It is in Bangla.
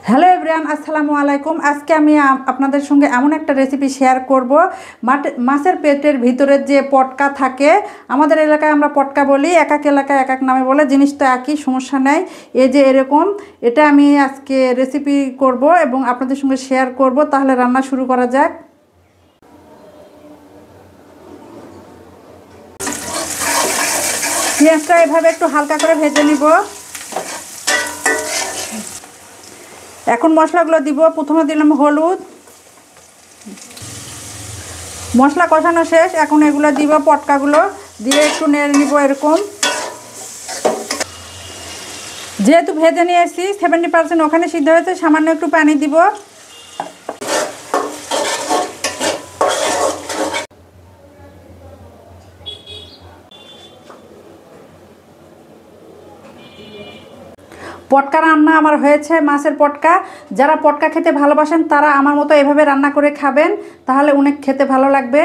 হ্যালো এভরিওয়ান, আসসালামু আলাইকুম। আজকে আমি আপনাদের সঙ্গে এমন একটা রেসিপি শেয়ার করব। মাছের পেটের ভিতরে যে পটকা থাকে, আমাদের এলাকায় আমরা পটকা বলি, এক এক এলাকায় এক এক নামে বলে, জিনিসটা একই, সমস্যা নেই। এই যে এরকম, এটা আমি আজকে রেসিপি করব এবং আপনাদের সঙ্গে শেয়ার করব। তাহলে রান্না শুরু করা যাক। পেঁয়াজটা এভাবে একটু হালকা করে ভেজে নিব। এখন মশলাগুলো দিব। প্রথমে দিলাম হলুদ। মশলা কষানো শেষ, এখন এগুলো দিব, পটকাগুলো দিয়ে একটু নেড়ে নিব। এরকম যেহেতু ভেজে নিয়ে এসেছি 70% ওখানে সিদ্ধ হয়েছে, সামান্য একটু পানি দিব। পটকা রান্না আমার হয়েছে, মাছের পটকা। যারা পটকা খেতে ভালোবাসেন তারা আমার মতো এভাবে রান্না করে খাবেন, তাহলে অনেক খেতে ভালো লাগবে।